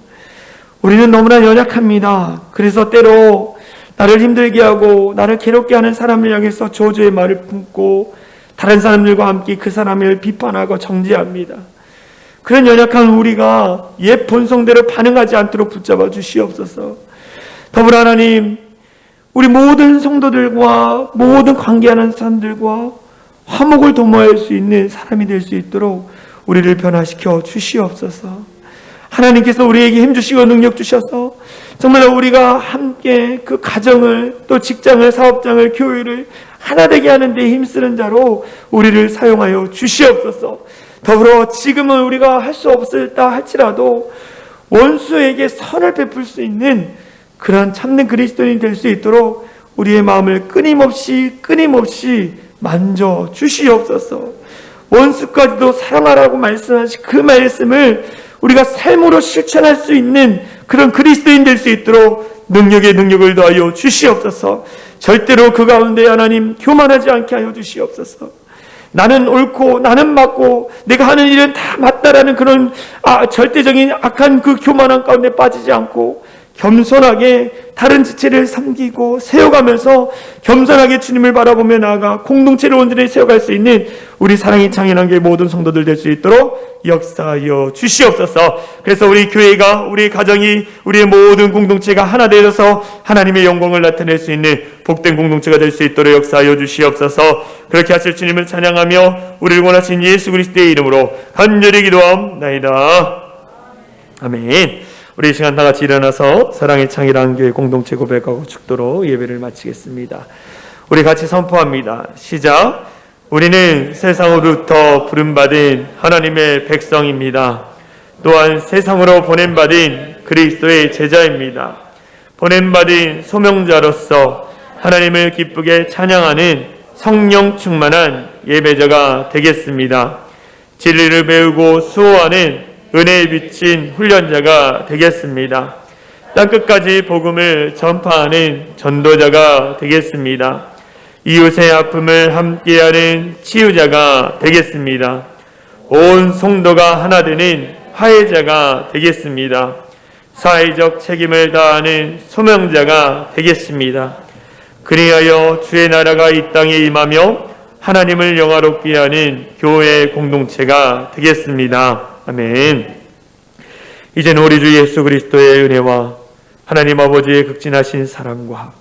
우리는 너무나 연약합니다. 그래서 때로 나를 힘들게 하고 나를 괴롭게 하는 사람을 향해서 저주의 말을 품고 다른 사람들과 함께 그 사람을 비판하고 정죄합니다. 그런 연약한 우리가 옛 본성대로 반응하지 않도록 붙잡아 주시옵소서. 더불어 하나님, 우리 모든 성도들과 모든 관계하는 사람들과 화목을 도모할 수 있는 사람이 될 수 있도록 우리를 변화시켜 주시옵소서. 하나님께서 우리에게 힘주시고 능력 주셔서 정말 우리가 함께 그 가정을, 또 직장을, 사업장을, 교회를 하나 되게 하는 데 힘쓰는 자로 우리를 사용하여 주시옵소서. 더불어 지금은 우리가 할 수 없을다 할지라도 원수에게 선을 베풀 수 있는 그러한 참된 그리스도인이 될 수 있도록 우리의 마음을 끊임없이 만져 주시옵소서. 원수까지도 사랑하라고 말씀하신 그 말씀을 우리가 삶으로 실천할 수 있는 그런 그리스도인 될 수 있도록 능력을 더하여 주시옵소서. 절대로 그 가운데 하나님 교만하지 않게 하여 주시옵소서. 나는 옳고 나는 맞고 내가 하는 일은 다 맞다라는 그런 절대적인 악한 그 교만한 가운데 빠지지 않고 겸손하게 다른 지체를 섬기고 세워가면서 겸손하게 주님을 바라보며 나아가 공동체를 온전히 세워갈 수 있는 우리 사랑의 창현한교회 모든 성도들 될 수 있도록 역사하여 주시옵소서. 그래서 우리 교회가, 우리 가정이, 우리의 모든 공동체가 하나 되어서 하나님의 영광을 나타낼 수 있는 복된 공동체가 될 수 있도록 역사하여 주시옵소서. 그렇게 하실 주님을 찬양하며 우리를 원하신 예수 그리스도의 이름으로 간절히 기도함나이다. 아멘. 우리 이 시간 다 같이 일어나서 사랑의 창이라는 교회 공동체 고백하고 축도로 예배를 마치겠습니다. 우리 같이 선포합니다. 시작. 우리는 세상으로부터 부름받은 하나님의 백성입니다. 또한 세상으로 보냄받은 그리스도의 제자입니다. 보냄받은 소명자로서 하나님을 기쁘게 찬양하는 성령 충만한 예배자가 되겠습니다. 진리를 배우고 수호하는 은혜에 비친 훈련자가 되겠습니다. 땅끝까지 복음을 전파하는 전도자가 되겠습니다. 이웃의 아픔을 함께하는 치유자가 되겠습니다. 온 성도가 하나 되는 화해자가 되겠습니다. 사회적 책임을 다하는 소명자가 되겠습니다. 그리하여 주의 나라가 이 땅에 임하며 하나님을 영화롭게 하는 교회 공동체가 되겠습니다. 아멘. 이제는 우리 주 예수 그리스도의 은혜와 하나님 아버지의 극진하신 사랑과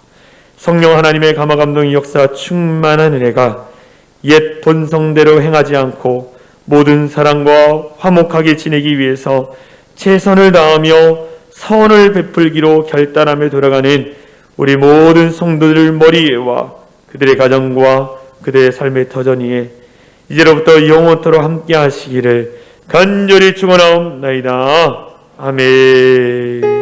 성령 하나님의 감화감동의 역사 충만한 은혜가 옛 본성대로 행하지 않고 모든 사랑과 화목하게 지내기 위해서 최선을 다하며 선을 베풀기로 결단하며 돌아가는 우리 모든 성도들 머리에와 그들의 가정과 그들의 삶의 터전 위에 이제로부터 영원토록 함께 하시기를 간절히 축원하옵나이다. 아멘.